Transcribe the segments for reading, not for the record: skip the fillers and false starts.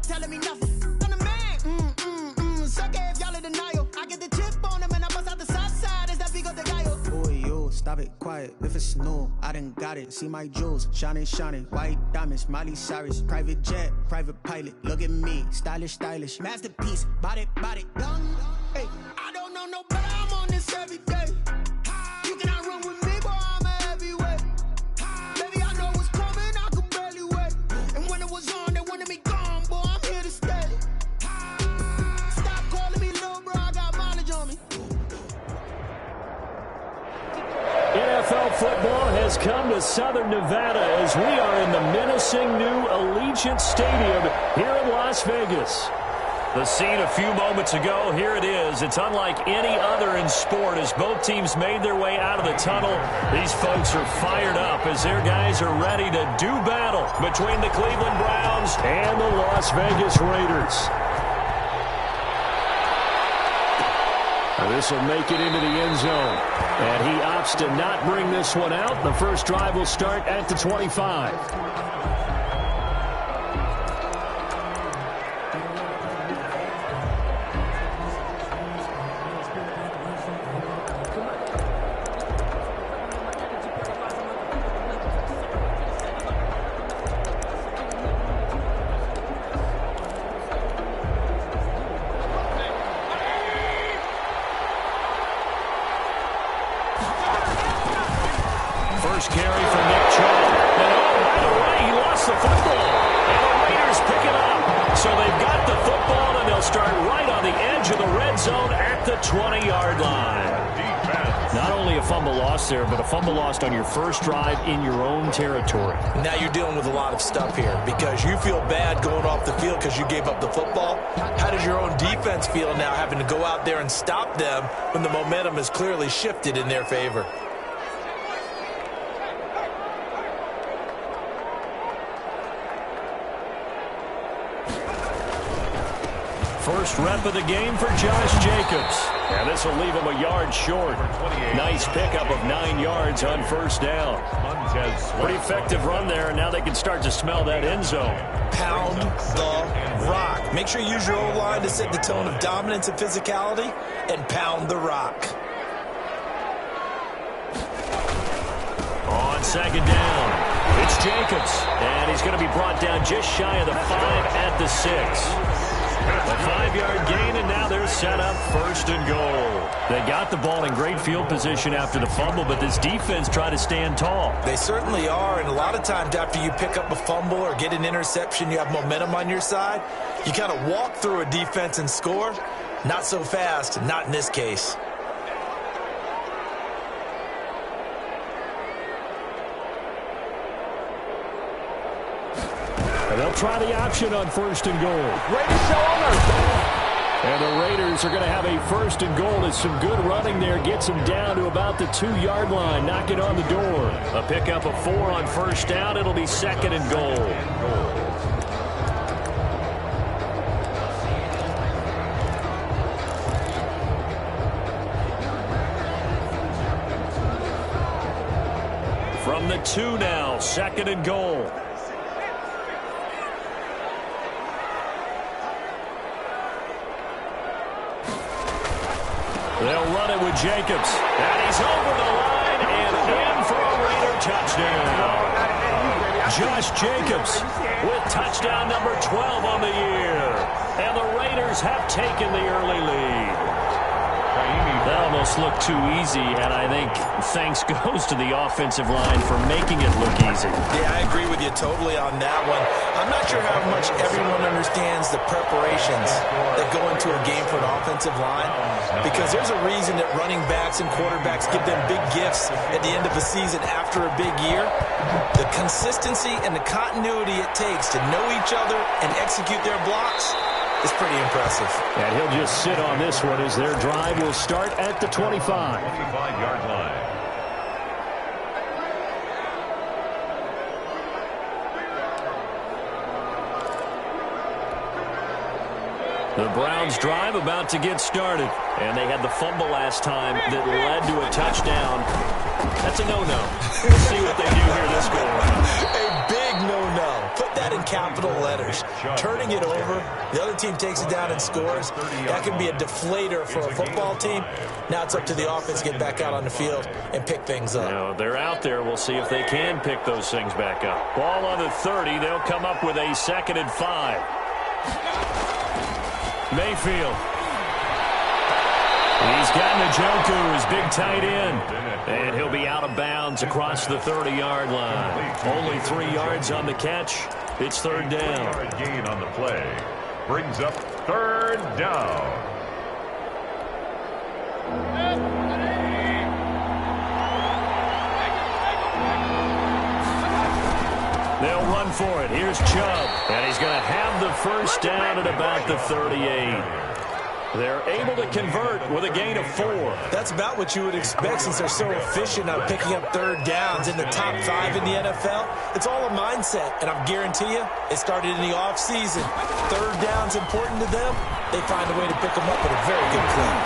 telling me nothing. I'm the man. Suck it if y'all in denial. I get the chip on him and I bust out the south side. Is that Pico de Gallo? Boy, yo, stop it, quiet. If it's new, I done got it. See my jewels, shining, shining. White diamonds, Miley Cyrus. Private jet, private pilot. Look at me, stylish, stylish. Masterpiece, body, body, young. Hey, I don't know no better. I'm on this every day. You cannot run with me, boy. I'm a heavyweight. Baby, I know what's coming. I could barely wait. And when it was on, they wanted me gone, boy. I'm here to stay. Stop calling me little bro. I got mileage on me. NFL football has come to Southern Nevada as we are in the menacing new Allegiant Stadium here in Las Vegas. The scene a few moments ago, here it is. It's unlike any other in sport as both teams made their way out of the tunnel. These folks are fired up as their guys are ready to do battle between the Cleveland Browns and the Las Vegas Raiders. This will make it into the end zone. And he opts to not bring this one out. The first drive will start at the 25. First carry for Nick Chubb. And oh, by the way, he lost the football. And the Raiders pick it up. So they've got the football, and they'll start right on the edge of the red zone at the 20-yard line. Not only a fumble lost there, but a fumble lost on your first drive in your own territory. Now you're dealing with a lot of stuff here because you feel bad going off the field because you gave up the football. How does your own defense feel now having to go out there and stop them when the momentum has clearly shifted in their favor? First rep of the game for Josh Jacobs. And this will leave him a yard short. Nice pickup of 9 yards on first down. Pretty effective run there, and now they can start to smell that end zone. Pound the rock. Make sure you use your O-line to set the tone of dominance and physicality, and pound the rock. On second down, it's Jacobs. And he's going to be brought down just shy of the 5 at the 6. A 5-yard gain, and now they're set up first and goal. They got the ball in great field position after the fumble, but this defense tried to stand tall. They certainly are, and a lot of times after you pick up a fumble or get an interception, you have momentum on your side. You kind of walk through a defense and score. Not so fast, not in this case. And they'll try the option on first and goal. Raiders show owner. And the Raiders are going to have a first and goal as some good running there gets them down to about the 2-yard line. Knock it on the door. A pickup of 4 on first down. It'll be second and goal. From the 2 now, second and goal. They'll run it with Jacobs. And he's over the line and in for a Raider touchdown. Josh Jacobs with touchdown number 12 on the year. And the Raiders have taken the early lead. That almost looked too easy, and I think thanks goes to the offensive line for making it look easy. Yeah, I agree with you totally on that one. I'm not sure how much everyone understands the preparations that go into a game for an offensive line, because there's a reason that running backs and quarterbacks give them big gifts at the end of the season after a big year. The consistency and the continuity it takes to know each other and execute their blocks is pretty impressive. And he'll just sit on this one as their drive will start at the 25. 25-yard line. The Browns drive about to get started. And they had the fumble last time that led to a touchdown. That's a no-no. We'll see what they do here this go around. A big no-no. Put that in capital letters. Turning it over, the other team takes it down and scores. That can be a deflator for a football team. Now it's up to the offense to get back out on the field and pick things up. Now, they're out there. We'll see if they can pick those things back up. Ball on the 30. They'll come up with a 2nd and 5. Mayfield. He's got Njoku, his big tight end. And he'll be out of bounds across the 30-yard line. Only 3 yards on the catch. It's 3rd down. 3-yard gain on the play. Brings up 3rd down. They'll run for it. Here's Chubb. And he's going to have the first down at about the 38. They're able to convert with a gain of 4. That's about what you would expect since they're so efficient on picking up 3rd downs in the top 5 in the NFL. It's all a mindset, and I guarantee you it started in the offseason. 3rd down's important to them. They find a way to pick them up at a very good clip.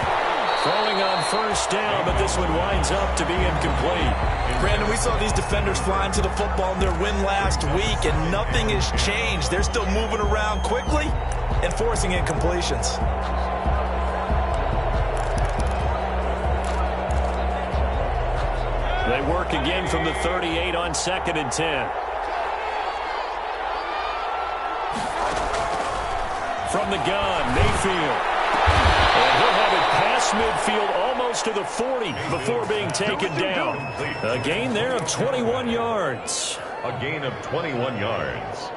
Throwing on 1st down, but this one winds up to be incomplete. Brandon, we saw these defenders flying to the football in their win last week, and nothing has changed. They're still moving around quickly and forcing incompletions. They work again from the 38 on 2nd and 10. From the gun, Mayfield. And he'll have it past midfield almost to the 40 before being taken down. A gain there of 21 yards. A gain of 21 yards.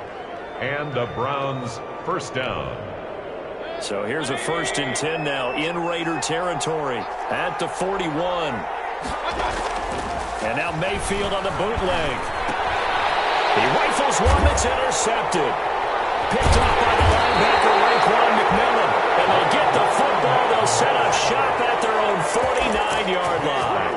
And the Browns' 1st down. So here's a 1st and 10 now in Raider territory at the 41. And now Mayfield on the bootleg. He rifles one that's intercepted. Picked off by the linebacker, Raekwon McMillan. And they'll get the football. They'll set up shop at their own 49-yard line.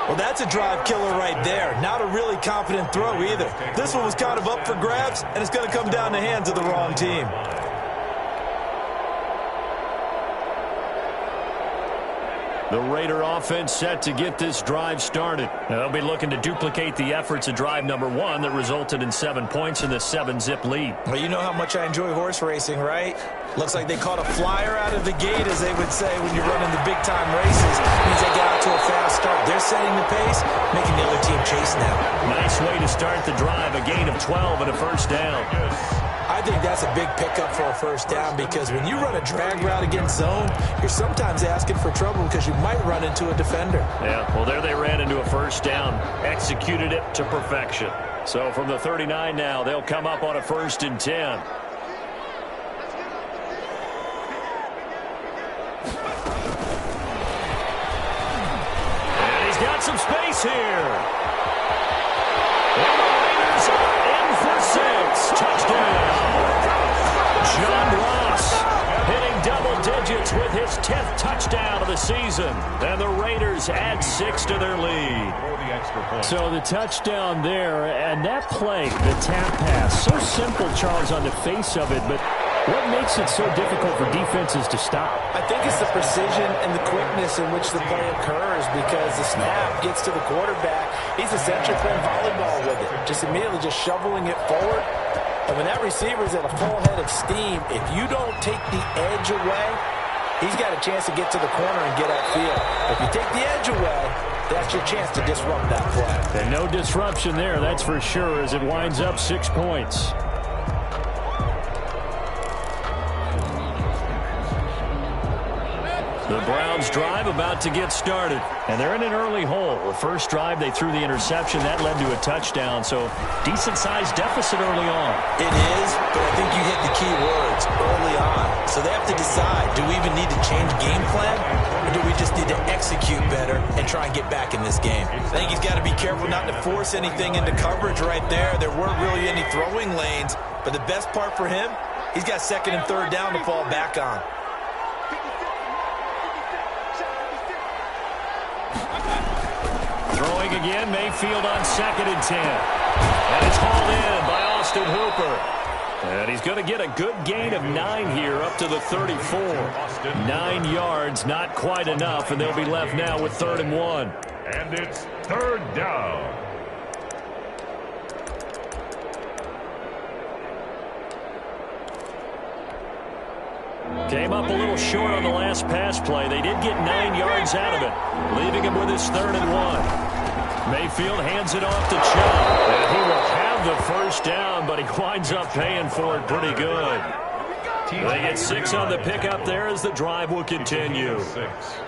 Well, that's a drive killer right there. Not a really confident throw either. This one was kind of up for grabs, and it's going to come down the hands of the wrong team. The Raider offense set to get this drive started. They'll be looking to duplicate the efforts of drive number 1 that resulted in 7 points in the 7-zip lead. Well, you know how much I enjoy horse racing, right? Looks like they caught a flyer out of the gate, as they would say when you're running the big-time races. It means they get out to a fast start. They're setting the pace, making the other team chase now. Nice way to start the drive, a gain of 12 and a 1st down. I think that's a big pickup for a 1st down, because when you run a drag route against zone, you're sometimes asking for trouble because you might run into a defender. Yeah, well, there they ran into a 1st down, executed it to perfection. So from the 39 now, they'll come up on a 1st and 10. And he's got some space here. And the Raiders are in for 6. Touchdown. John Ross hitting double digits with his 10th touchdown of the season. And the Raiders add 6 to their lead. So the touchdown there, and that play, the tap pass, so simple, Charles, on the face of it, but what makes it so difficult for defenses to stop? I think it's the precision and the quickness in which the play occurs, because the snap gets to the quarterback. He's essentially playing volleyball with it, just immediately just shoveling it forward. And when that receiver's at a full head of steam, if you don't take the edge away, he's got a chance to get to the corner and get upfield. If you take the edge away, that's your chance to disrupt that play. And no disruption there, that's for sure, as it winds up 6 points. The Browns drive about to get started, and they're in an early hole. The first drive, they threw the interception. That led to a touchdown, so decent-sized deficit early on. It is, but I think you hit the key words, early on. So they have to decide, do we even need to change game plan, or do we just need to execute better and try and get back in this game? I think he's got to be careful not to force anything into coverage right there. There weren't really any throwing lanes, but the best part for him, he's got 2nd and 3rd down to fall back on. Throwing again, Mayfield on 2nd and 10. And it's hauled in by Austin Hooper. And he's going to get a good gain of 9 here up to the 34. 9 yards, not quite enough, and they'll be left now with 3rd and 1. And it's 3rd down. Came up a little short on the last pass play. They did get 9 yards out of it, leaving him with his 3rd and 1. Mayfield hands it off to Chubb. And he will have the first down, but he winds up paying for it pretty good. They get 6 on the pickup there as the drive will continue. 6.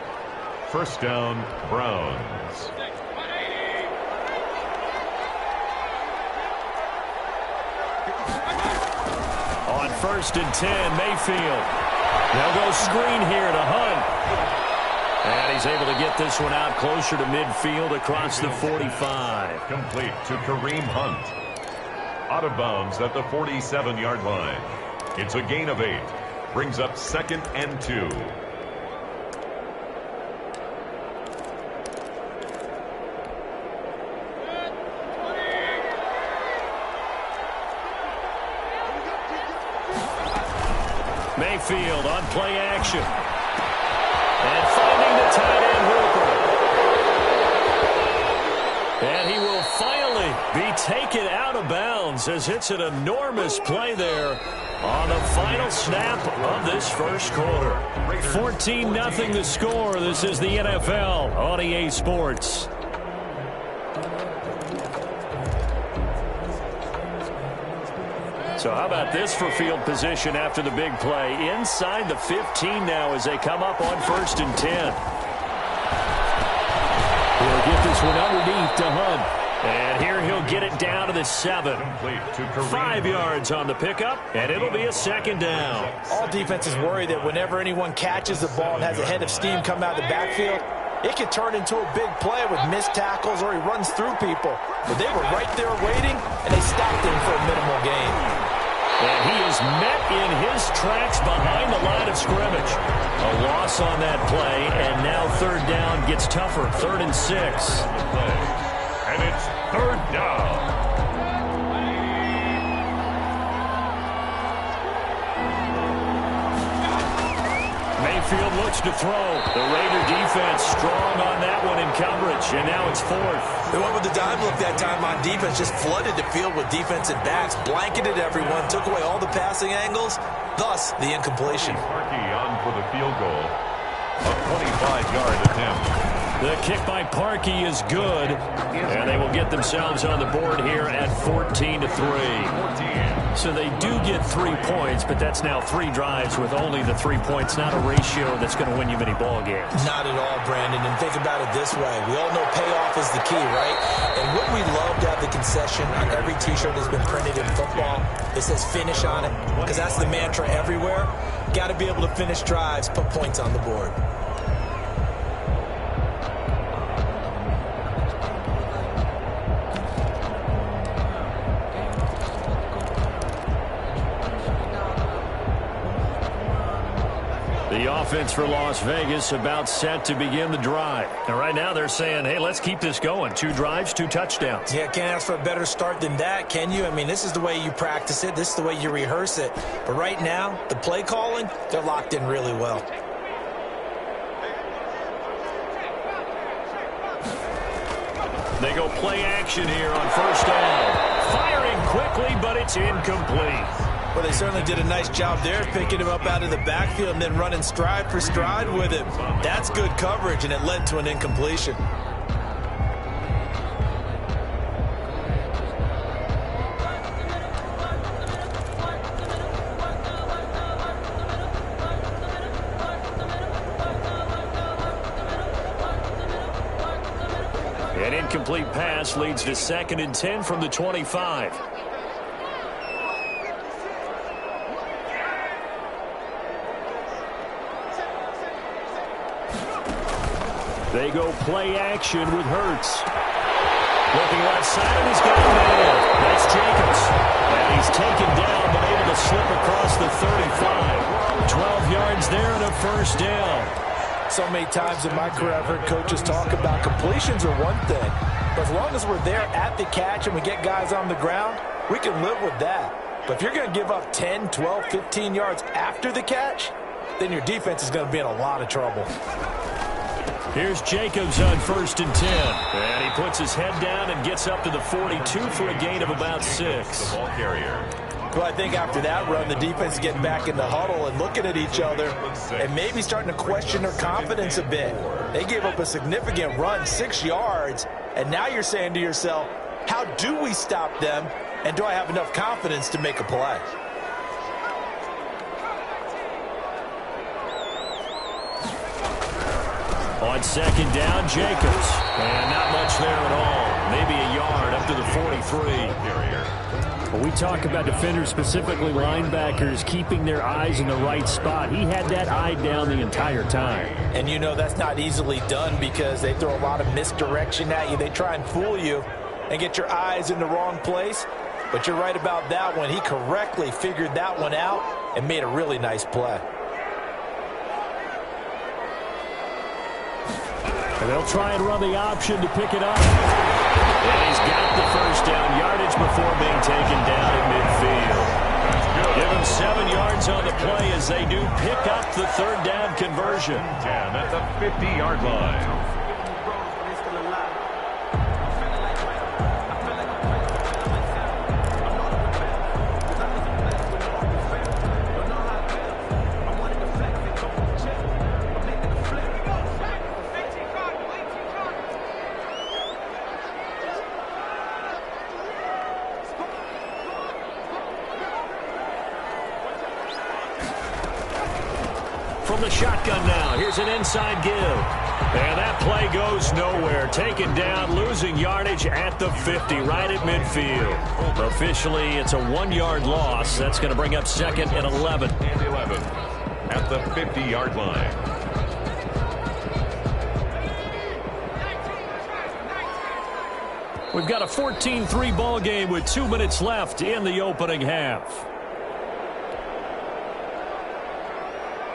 First down, Browns. On 1st and 10, Mayfield. They'll go screen here to Hunt. And he's able to get this one out closer to midfield across the 45. Complete to Kareem Hunt. Out of bounds at the 47-yard line. It's a gain of 8. Brings up 2nd and 2. Mayfield on play action. And finding the tight end Hooper. And he will finally be taken out of bounds as it's an enormous play there on the final snap of this first quarter. 14-0 the score. This is the NFL on EA Sports. So how about this for field position after the big play? Inside the 15 now as they come up on 1st and 10. He'll get this one underneath to Hunt. And here he'll get it down to the 7. 5 yards on the pickup, and it'll be a 2nd down. All defenses worry that whenever anyone catches the ball and has a head of steam come out of the backfield, it can turn into a big play with missed tackles or he runs through people. But they were right there waiting, and they stopped him for a minimal gain. And he is met in his tracks behind the line of scrimmage. A loss on that play, and now 3rd down gets tougher. 3rd and 6. And it's 3rd down. Mayfield looks to throw. The Raider defense strong on that one in coverage, and now it's 4th. They went with the dime look that time on defense, just flooded the field with defensive backs, blanketed everyone, took away all the passing angles, thus the incompletion. Parkey on for the field goal. A 25-yard attempt. The kick by Parkey is good, and they will get themselves on the board here at 14-3. So they do get 3 points, but that's now 3 drives with only the 3 points, not a ratio that's going to win you many ball games. Not at all, Brandon, and think about it this way. We all know payoff is the key, right? And wouldn't we love to have the concession on every T-shirt that's been printed in football that says finish on it? Because that's the mantra everywhere. Got to be able to finish drives, put points on the board. The offense for Las Vegas about set to begin the drive. And right now they're saying, hey, let's keep this going. 2 drives, 2 touchdowns. Yeah, can't ask for a better start than that, can you? I mean, this is the way you practice it. This is the way you rehearse it. But right now, the play calling, they're locked in really well. They go play action here on 1st down. Firing quickly, but it's incomplete. Well, they certainly did a nice job there, picking him up out of the backfield and then running stride for stride with him. That's good coverage, and it led to an incompletion. An incomplete pass leads to 2nd and 10 from the 25. They go play action with Hurts. Looking right side, and he's got a man. That's Jacobs. And he's taken down, but able to slip across the 35. 12 yards there and a 1st down. So many times in my career I've heard coaches talk about completions are one thing. But as long as we're there at the catch and we get guys on the ground, we can live with that. But if you're going to give up 10, 12, 15 yards after the catch, then your defense is going to be in a lot of trouble. Here's Jacobs on 1st and 10. And he puts his head down and gets up to the 42 for a gain of about 6. The ball carrier. Well, I think after that run, the defense is getting back in the huddle and looking at each other and maybe starting to question their confidence a bit. They gave up a significant run, 6 yards, and now you're saying to yourself, how do we stop them, and do I have enough confidence to make a play? On second down, Jacobs. And not much there at all. Maybe a yard up to the 43. When we talk about defenders, specifically linebackers, keeping their eyes in the right spot, he had that eye down the entire time. And you know that's not easily done because they throw a lot of misdirection at you. They try and fool you and get your eyes in the wrong place. But you're right about that one. He correctly figured that one out and made a really nice play. And they'll try and run the option to pick it up. And he's got the first down yardage before being taken down at midfield. Give him 7 yards on the play as they do pick up the third down conversion. 10 at the 50-yard line. From the shotgun now, here's an inside give. And that play goes nowhere. Taken down, losing yardage at the 50, right at midfield. Officially, it's a 1-yard loss. That's going to bring up second and 11. And 11 at the 50-yard line. We've got a 14-3 ball game with 2 minutes left in the opening half.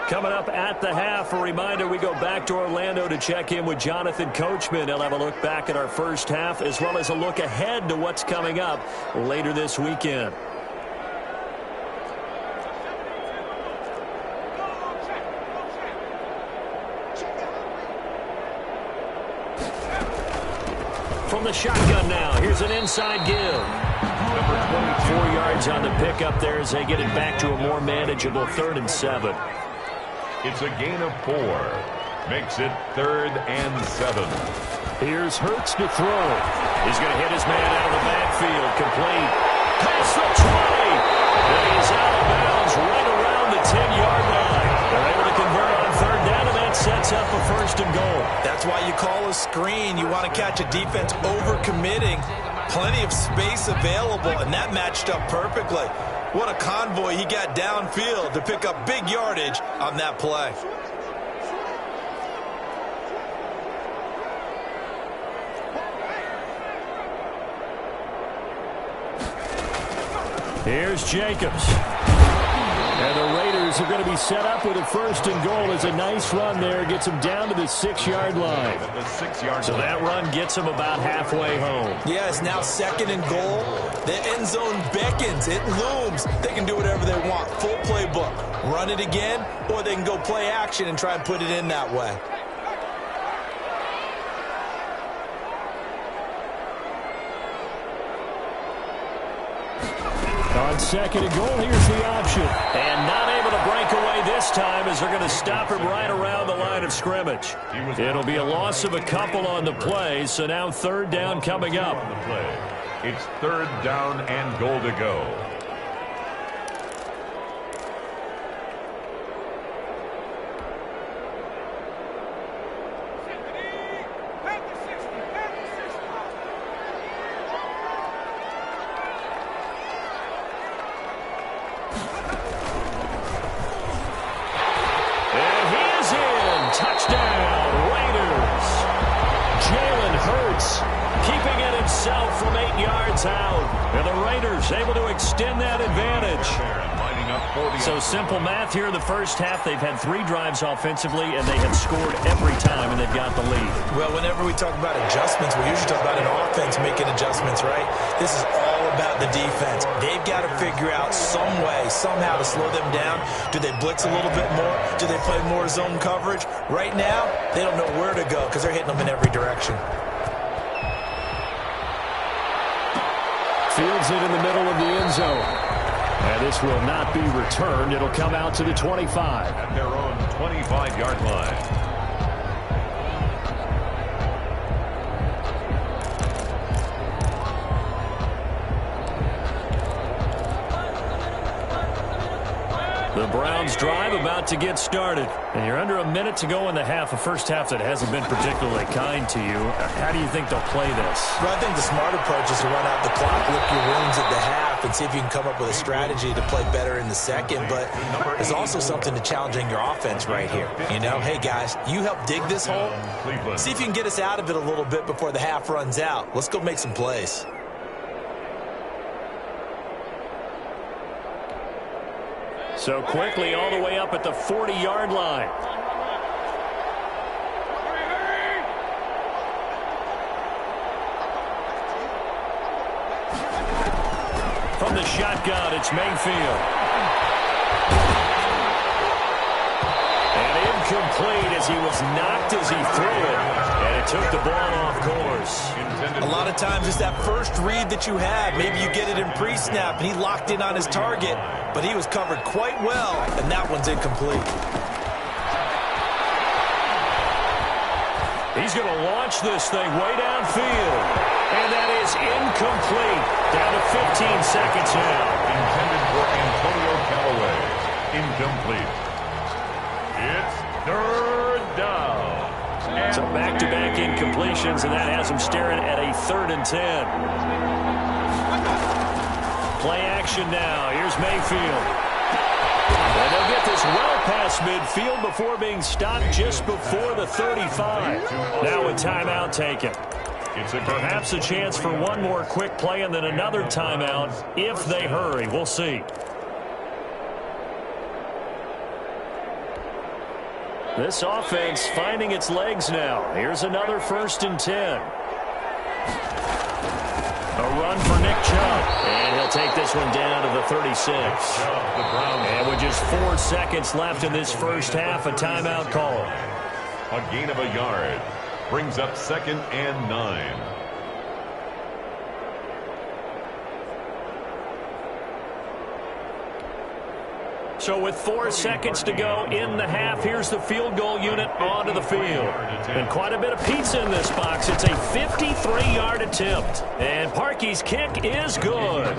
Coming up at the half, a reminder, we go back to Orlando to check in with Jonathan Coachman. He'll have a look back at our first half as well as a look ahead to what's coming up later this weekend. From the shotgun now, here's an inside give. Number 24 yards on the pickup there as they get it back to a more manageable 3rd and 7. It's a gain of 4. Makes it 3rd and 7. Here's Hurts to throw. He's going to hit his man out of the backfield. Complete. Past the 20. And he's out of bounds right around the 10-yard line. They're able to convert on 3rd down, and that sets up a 1st and goal. That's why you call a screen. You want to catch a defense over-committing. Plenty of space available, and that matched up perfectly. What a convoy he got downfield to pick up big yardage on that play. Here's Jacobs. And the Raiders are going to be set up with a 1st and goal as a nice run there. Gets them down to the 6-yard line. So that run gets them about halfway home. Yeah, it's now 2nd and goal. The end zone beckons. It looms. They can do whatever they want. Full playbook. Run it again, or they can go play action and try and put it in that way. On 2nd and goal, here's the option. And not able to break away this time as they're going to stop him right around the line of scrimmage. It'll be a loss of a couple on the play, so now 3rd down coming up. It's 3rd down and goal to go. Touchdown, Raiders. Jalen Hurts keeping it himself from 8 yards out. And the Raiders able to extend that advantage. So simple math here in the first half. They've had 3 drives offensively, and they have scored every time, and they've got the lead. Well, whenever we talk about adjustments, we usually talk about an offense making adjustments, right? This is all about the defense. They've got to figure out some way, somehow to slow them down. Do they blitz a little bit more? Do they play more zone coverage? Right now, they don't know where to go because they're hitting them in every direction. Fields it in the middle of the end zone. And this will not be returned. It'll come out to the 25. At their own 25-yard line. The Browns drive about to get started. And you're under a minute to go in the half, a first half that hasn't been particularly kind to you. How do you think they'll play this? Well, I think the smart approach is to run out the clock, lick your wounds at the half, and see if you can come up with a strategy to play better in the second. But there's also something to challenging your offense right here. You know, hey, guys, you help dig this hole. See if you can get us out of it a little bit before the half runs out. Let's go make some plays. So quickly all the way up at the 40-yard line. From the shotgun, it's Mayfield. And incomplete as he was knocked as he threw it. And it took the ball off course. A lot of times it's that first read that you have. Maybe you get it in pre-snap, and he locked in on his target, but he was covered quite well, and that one's incomplete. He's going to launch this thing way downfield. And that is incomplete. Down to 15 seconds now. Intended for Antonio Callaway. Incomplete. It's third down. So back-to-back incompletions, and that has him staring at a 3rd and 10. Play action now. Here's Mayfield. And they'll get this well past midfield before being stopped just before the 35. Now a timeout taken. Perhaps a chance for one more quick play and then another timeout if they hurry. We'll see. This offense finding its legs now. Here's another 1st and 10. A run for Nick Chubb. And he'll take this one down to the 36. And with just 4 seconds left in this first half, a timeout call. A gain of a yard. Brings up 2nd and 9. So with 4 seconds to go in the half, here's the field goal unit onto the field. And quite a bit of pizza in this box. It's a 53-yard attempt. And Parkey's kick is good.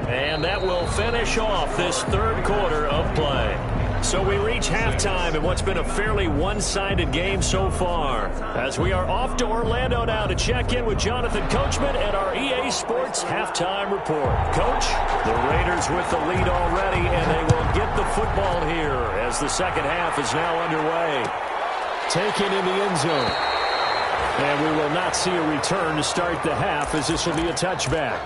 And that will finish off this 3rd quarter of play. So we reach halftime in what's been a fairly one-sided game so far. As we are off to Orlando now to check in with Jonathan Coachman and our EA Sports Halftime Report. Coach, the Raiders with the lead already, and they will get the football here as the second half is now underway. Taken in the end zone. And we will not see a return to start the half as this will be a touchback.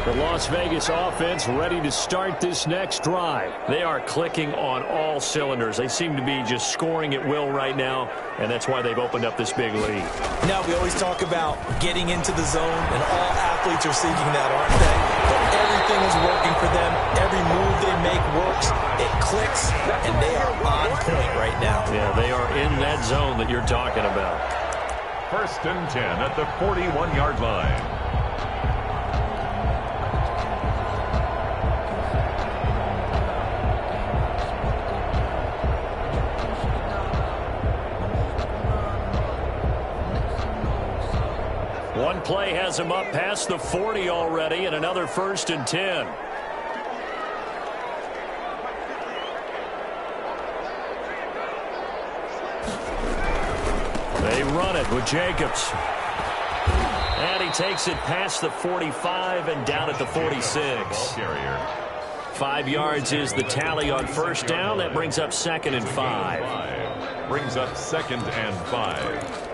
The Las Vegas offense ready to start this next drive. They are clicking on all cylinders. They seem to be just scoring at will right now, and that's why they've opened up this big lead. Now, we always talk about getting into the zone, and all athletes are seeking that, aren't they? But everything is working for them. Every move they make works. It clicks, and they are on point right now. Yeah, they are in that zone that you're talking about. 1st and 10 at the 41-yard line. One play has him up past the 40 already, and another 1st and 10. They run it with Jacobs. And he takes it past the 45 and down at the 46. 5 yards is the tally on 1st down. That brings up 2nd and 5. Brings up 2nd and 5.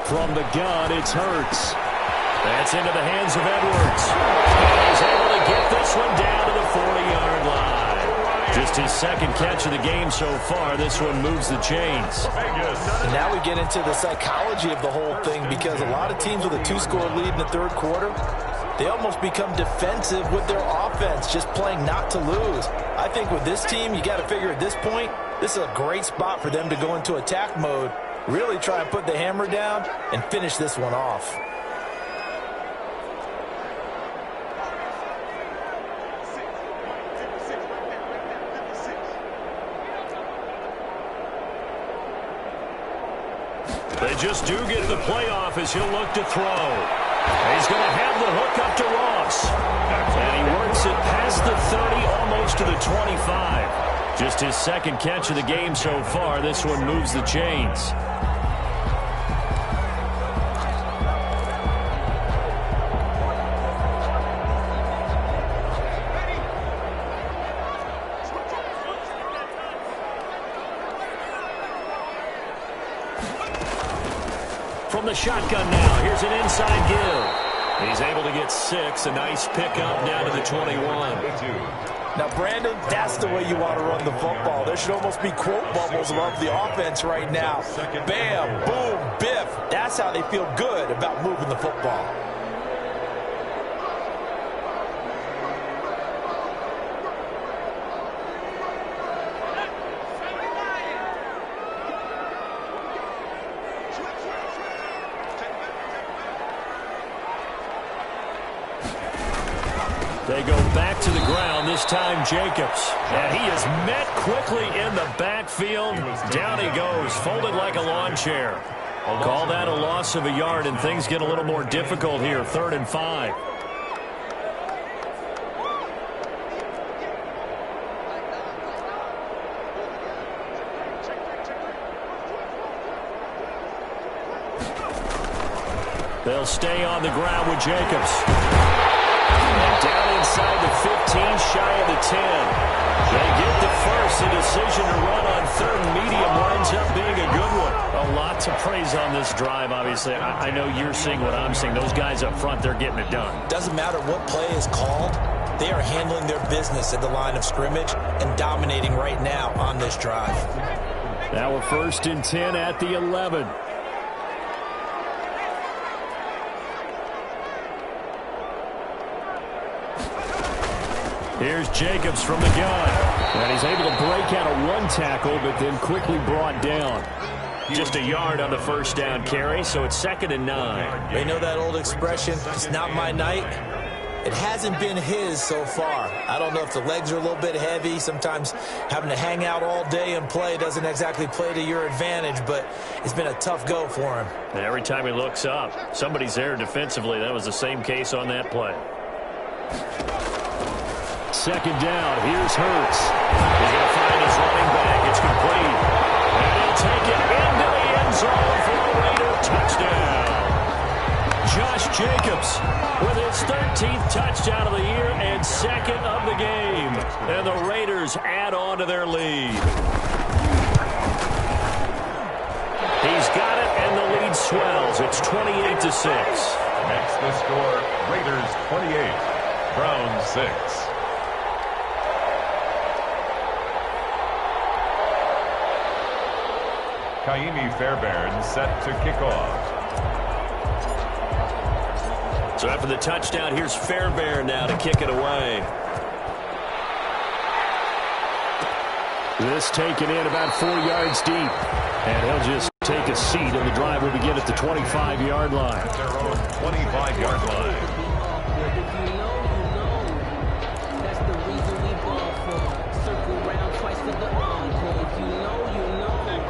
From the gun, it's Hurts. That's into the hands of Edwards. And he's able to get this one down to the 40-yard line. Just his second catch of the game so far. This one moves the chains. And now we get into the psychology of the whole thing, because a lot of teams with a 2-score lead in the third quarter, they almost become defensive with their offense, just playing not to lose. I think with this team, you got to figure at this point, this is a great spot for them to go into attack mode, really try and put the hammer down and finish this one off. They just do get the playoff as he'll look to throw. He's going to have the hook up to Ross. And he works it past the 30, almost to the 25. Just his second catch of the game so far. This one moves the chains. From the shotgun now, here's an inside give. He's able to get 6, a nice pickup down to the 21. Now, Brandon, that's the way you want to run the football. There should almost be quote bubbles above the offense right now. Bam, boom, biff. That's how they feel good about moving the football. They go back to the ground, this time Jacobs. And he is met quickly in the backfield. Down he goes, folded like a lawn chair. Call that a loss of a yard, and things get a little more difficult here, 3rd and 5. They'll stay on the ground with Jacobs. And down inside the 15, shy of the 10. They get the first. The decision to run on 3rd and medium winds up being a good one. A lot to praise on this drive, obviously. I know you're seeing what I'm seeing. Those guys up front, they're getting it done. Doesn't matter what play is called. They are handling their business at the line of scrimmage and dominating right now on this drive. Now we're 1st and 10 at the 11. Here's Jacobs from the gun. And he's able to break out of one tackle, but then quickly brought down. Just a yard on the first down carry, so it's 2nd and 9. They know that old expression, it's not my night. It hasn't been his so far. I don't know if the legs are a little bit heavy. Sometimes having to hang out all day and play doesn't exactly play to your advantage, but it's been a tough go for him. And every time he looks up, somebody's there defensively. That was the same case on that play. 2nd down. Here's Hurts. He's going to find his running back. It's complete. And he'll take it into the end zone for a Raider touchdown. Josh Jacobs with his 13th touchdown of the year and 2nd of the game. And the Raiders add on to their lead. He's got it, and the lead swells. It's 28-6. Next the score, Raiders 28, Browns 6. Kaimi Fairbairn set to kick off. So after the touchdown, here's Fairbairn now to kick it away. This taken in about 4 yards deep. And he'll just take a seat, and the drive will begin at the 25-yard line. At their own 25-yard line.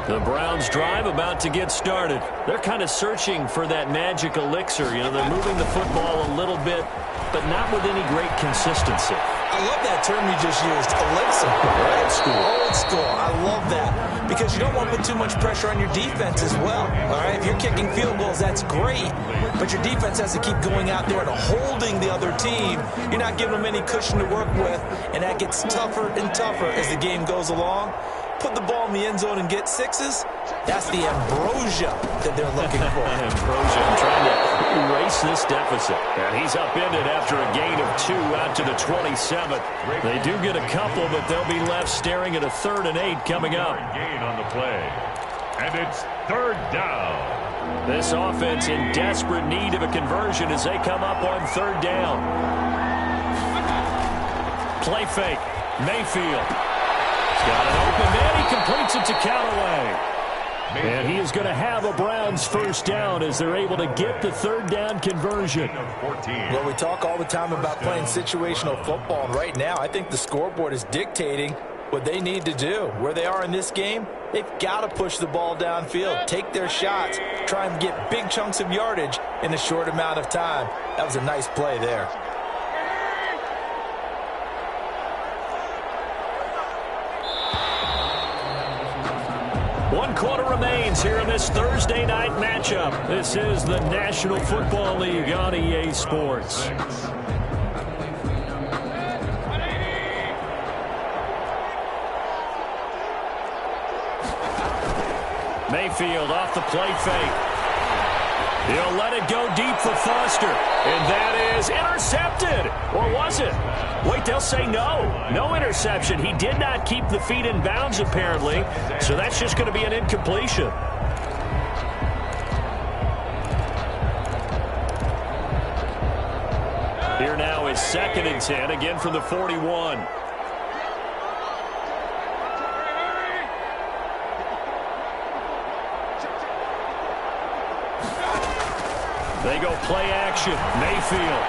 The Browns drive about to get started. They're kind of searching for that magic elixir. You know, they're moving the football a little bit, but not with any great consistency. I love that term you just used, elixir. Old school. Old school. I love that because you don't want to put too much pressure on your defense as well. All right, if you're kicking field goals, that's great, but your defense has to keep going out there and holding the other team. You're not giving them any cushion to work with, and that gets tougher and tougher as the game goes along. put the ball in the end zone and get sixes, that's the ambrosia that they're looking for. Ambrosia trying to erase this deficit. And he's upended after a gain of 2 out to the 27th. They do get a couple, but they'll be left staring at a 3rd and 8 coming up. Gain on the play. And it's 3rd down. This offense in desperate need of a conversion as they come up on 3rd down. Play fake. Mayfield. He's got an open man. He completes it to Callaway. And he is going to have a Browns 1st down as they're able to get the 3rd down conversion. Well, we talk all the time about playing situational football, and right now I think the scoreboard is dictating what they need to do. Where they are in this game, they've got to push the ball downfield, take their shots, try and get big chunks of yardage in a short amount of time. That was a nice play there. One quarter remains here in this Thursday night matchup. This is the National Football League on EA Sports. Mayfield off the play fake. He'll let it go deep for Foster. And that is intercepted. Or was it? Wait, they'll say no. No interception. He did not keep the feet in bounds, apparently. So that's just going to be an incompletion. Here now is 2nd and 10, again from the 41. They go play action. Mayfield.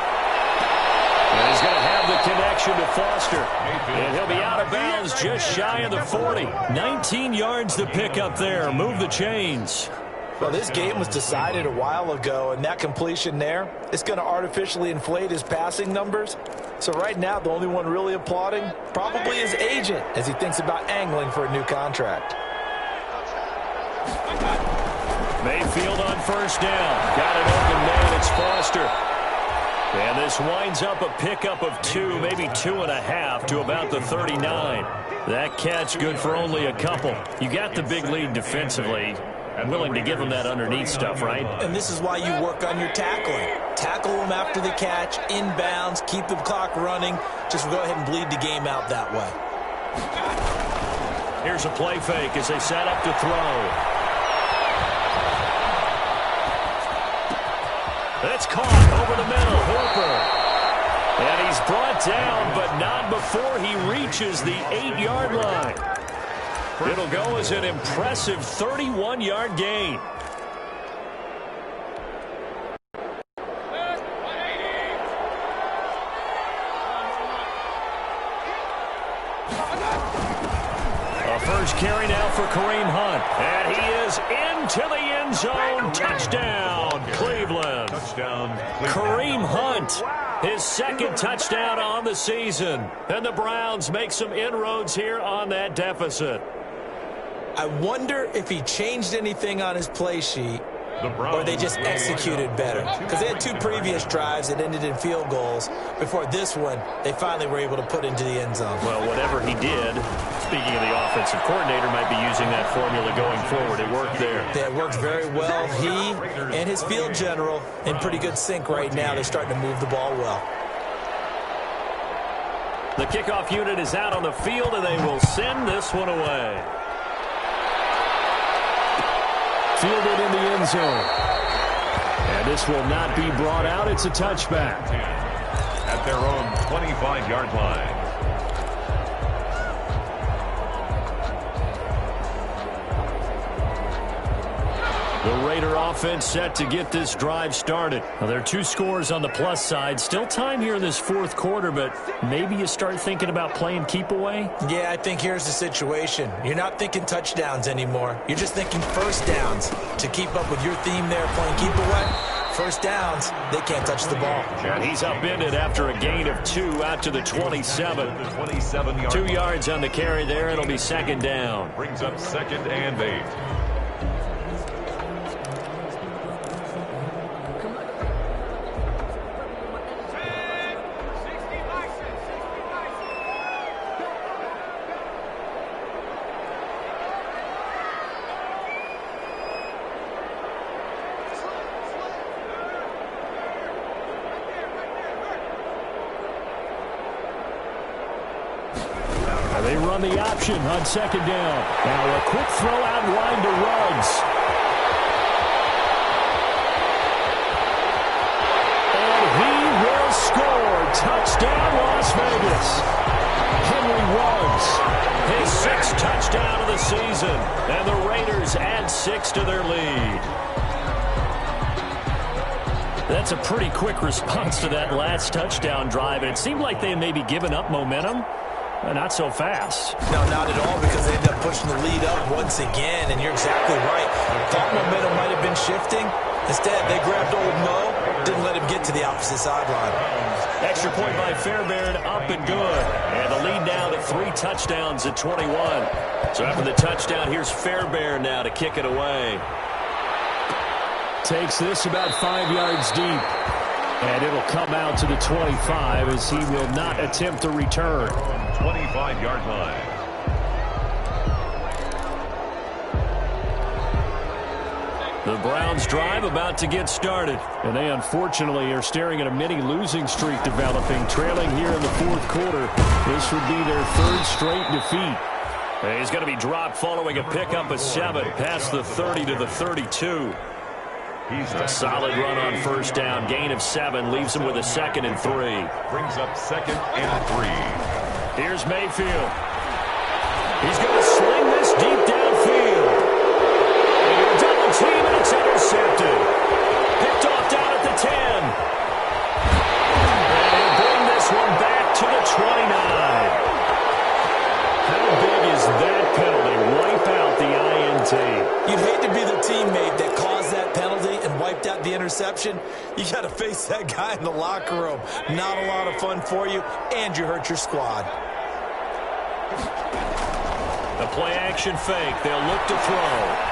And he's going to have the connection to Foster. And he'll be out of bounds just shy of the 40. 19 yards to pick up there. Move the chains. Well, this game was decided a while ago, and that completion there is going to artificially inflate his passing numbers. So right now, the only one really applauding probably his agent as he thinks about angling for a new contract. Mayfield on 1st down. Got it open man. It's Foster. And this winds up a pickup of 2, maybe 2.5 to about the 39. That catch good for only a couple. You got the big lead defensively. Willing to give him that underneath stuff, right? And this is why you work on your tackling. Tackle them after the catch, inbounds, keep the clock running. Just go ahead and bleed the game out that way. Here's a play fake as they set up to throw. It's caught over the middle. Hooper. And he's brought down, but not before he reaches the 8-yard line. It'll go as an impressive 31-yard gain. A first carry now for Kareem Hunt. And he is into the end zone. Touchdown, Cleveland. Touchdown, Kareem Hunt, his 2nd touchdown on the season. And the Browns make some inroads here on that deficit. I wonder if he changed anything on his play sheet or they just executed better. Because they had 2 previous drives that ended in field goals. Before this one, they finally were able to put into the end zone. Well, whatever he did, speaking of the offensive coordinator, might be using that formula going forward. It worked there. Yeah, it worked very well. He and his field general in pretty good sync right now. They're starting to move the ball well. The kickoff unit is out on the field, and they will send this one away. Fielded in the end zone. And this will not be brought out. It's a touchback. At their own 25-yard line. The Raider offense set to get this drive started. Well, there are 2 scores on the plus side. Still time here in this 4th quarter, but maybe you start thinking about playing keep away? Yeah, I think here's the situation. You're not thinking touchdowns anymore. You're just thinking 1st downs. To keep up with your theme there, playing keep away, 1st downs, they can't touch the ball. And he's upended after a gain of 2 out to the 27. 2 yards on the carry there. It'll be 2nd down. Brings up 2nd and 8. run the option on second down. Now a quick throw out wide to Ruggs. And he will score. Touchdown, Las Vegas. Henry Ruggs, his 6th touchdown of the season. And the Raiders add 6 to their lead. That's a pretty quick response to that last touchdown drive. And it seemed like they had maybe given up momentum. Not so fast. No, not at all, because they ended up pushing the lead up once again. And you're exactly right. Thought momentum might have been shifting. Instead, they grabbed old Mo, didn't let him get to the opposite sideline. Extra point by Fairbairn, up and good. And the lead now to 3 touchdowns at 21. So after the touchdown, here's Fairbairn now to kick it away. Takes this about 5 yards deep. And it'll come out to the 25 as he will not attempt to return. 25-yard line. The Browns drive about to get started. And they unfortunately are staring at a mini losing streak developing, trailing here in the 4th quarter. This would be their 3rd straight defeat. And he's going to be dropped following a pickup of 7 past the 30 to the 32. A solid run on first down. Gain of 7 leaves him with a 2nd and 3. Brings up 2nd and 3. Here's Mayfield. He's going to sling this deep downfield. Double team, and it's intercepted. Picked off down at the 10. And he'll bring this one back to the 29. How big is that penalty? Wipe out the INT. You'd hate to be the teammate that caused that penalty and wiped out the interception. You got to face that guy in the locker room. Not a lot of fun for you, and you hurt your squad. The play action fake. They'll look to throw.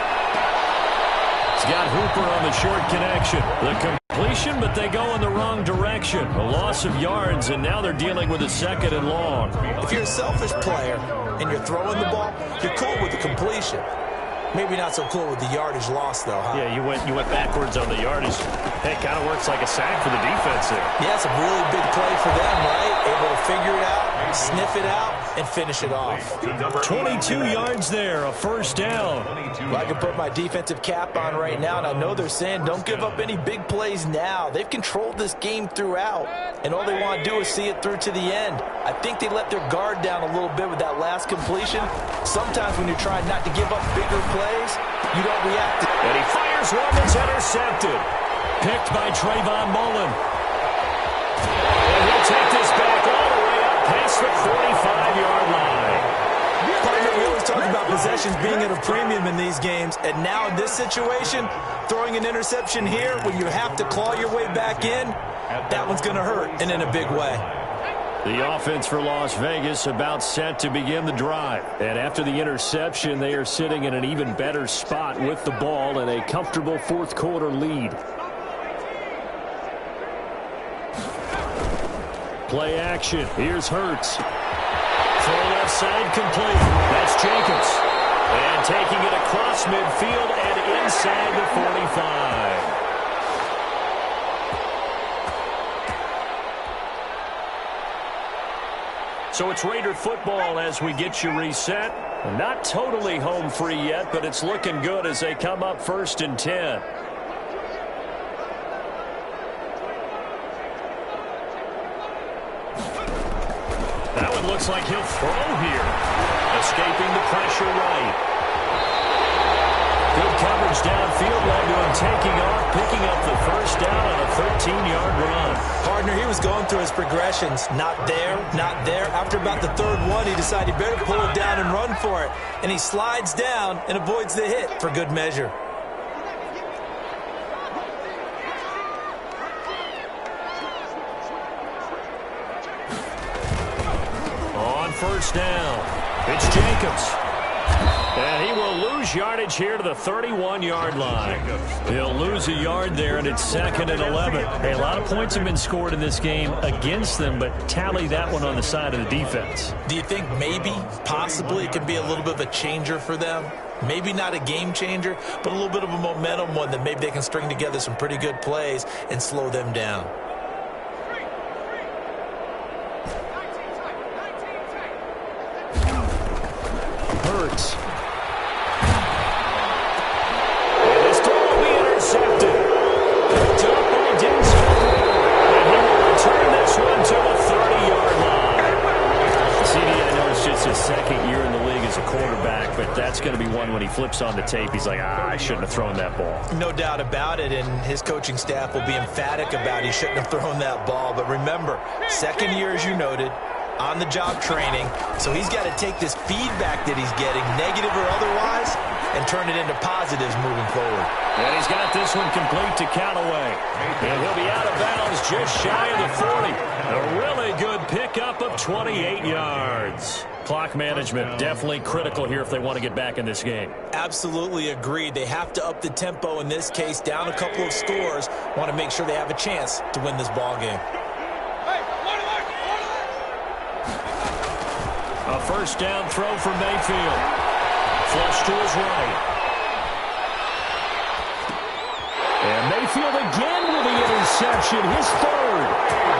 He's got Hooper on the short connection. The completion, but they go in the wrong direction. A loss of yards, and now they're dealing with a 2nd and long. If you're a selfish player and you're throwing the ball, you're cool with the completion. Maybe not so cool with the yardage loss, though, huh? Yeah, you went backwards on the yardage. Hey, it kind of works like a sack for the defense there. Yeah, it's a really big play for them, right? Able to figure it out, sniff it out, and finish it off. 22 yards there, a first down. Well, I can put my defensive cap on right now, and I know they're saying don't give up any big plays now. They've controlled this game throughout, and all they want to do is see it through to the end. I think they let their guard down a little bit with that last completion. Sometimes when you're trying not to give up bigger plays, you don't react. And he fires one that's intercepted. Picked by Trayvon Mullen. And he'll take this back all the way up past the 45-yard line. Partner, we always talk about possessions being at a premium in these games, and now in this situation, throwing an interception here when you have to claw your way back in, that one's going to hurt, and in a big way. The offense for Las Vegas about set to begin the drive. And after the interception, they are sitting in an even better spot with the ball and a comfortable 4th quarter lead. Play action. Here's Hurts. Throw left side complete. That's Jacobs. And taking it across midfield and inside the 45. So it's Raider football as we get you reset. Not totally home free yet, but it's looking good as they come up 1st and 10. That one looks like he'll throw here. Escaping the pressure right. Good coverage downfield led to him taking off, picking up the first down on a 13-yard run. Partner, he was going through his progressions. Not there, not there. After about the 3rd one, he decided he better pull it down and run for it. And he slides down and avoids the hit for good measure. On first down, it's Jacobs. And he will lose yardage here to the 31-yard line. He'll lose a yard there, and it's 2nd and 11. Hey, a lot of points have been scored in this game against them, but tally that one on the side of the defense. Do you think maybe, possibly, it could be a little bit of a changer for them? Maybe not a game changer, but a little bit of a momentum one that maybe they can string together some pretty good plays and slow them down. Hurts. And this throw will be intercepted. Picked up by Diggs. And he will return this one to the 30-yard line. CD, I know it's just his second year in the league as a quarterback, but that's going to be one when he flips on the tape. He's like, I shouldn't have thrown that ball. No doubt about it, and his coaching staff will be emphatic about he shouldn't have thrown that ball. But remember, second year, as you noted, on-the-job training, so he's got to take this feedback that he's getting, negative or otherwise, and turn it into positives moving forward. And he's got this one complete to Callaway. And he'll be out of bounds just shy of the 40. A really good pickup of 28 yards. Clock management definitely critical here if they want to get back in this game. Absolutely agreed. They have to up the tempo in this case, down a couple of scores, want to make sure they have a chance to win this ball game. A first down throw for Mayfield. Flush to his right. And Mayfield again with the interception. His third.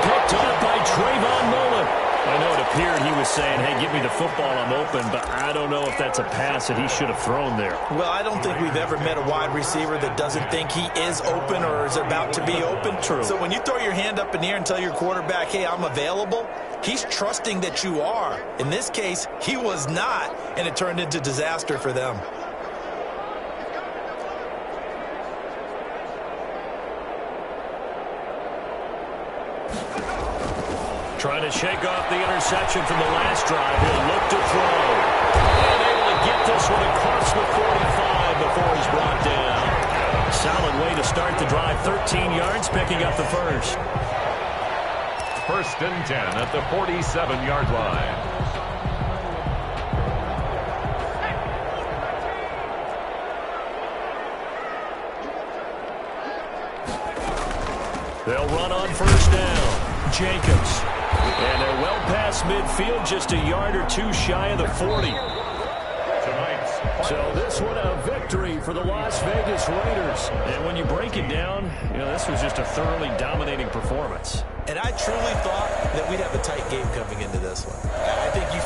Picked up by Trayvon Mullen. I know it appeared he was saying, hey, give me the football, I'm open, but I don't know if that's a pass that he should have thrown there. Well, I don't think we've ever met a wide receiver that doesn't think he is open or is about to be open. True. So when you throw your hand up in the air and tell your quarterback, hey, I'm available, he's trusting that you are. In this case, he was not, and it turned into disaster for them. Trying to shake off the interception from the last drive. He'll look to throw. And able to get this one across the 45 before he's brought down. Solid way to start the drive. 13 yards, picking up the first. First and 10 at the 47-yard line. They'll run on first down. Jacobs. And they're well past midfield, just a yard or two shy of the 40. So this one a victory for the Las Vegas Raiders. And when you break it down, you know, this was just a thoroughly dominating performance. And I truly thought that we'd have a tight game coming into this one. I think you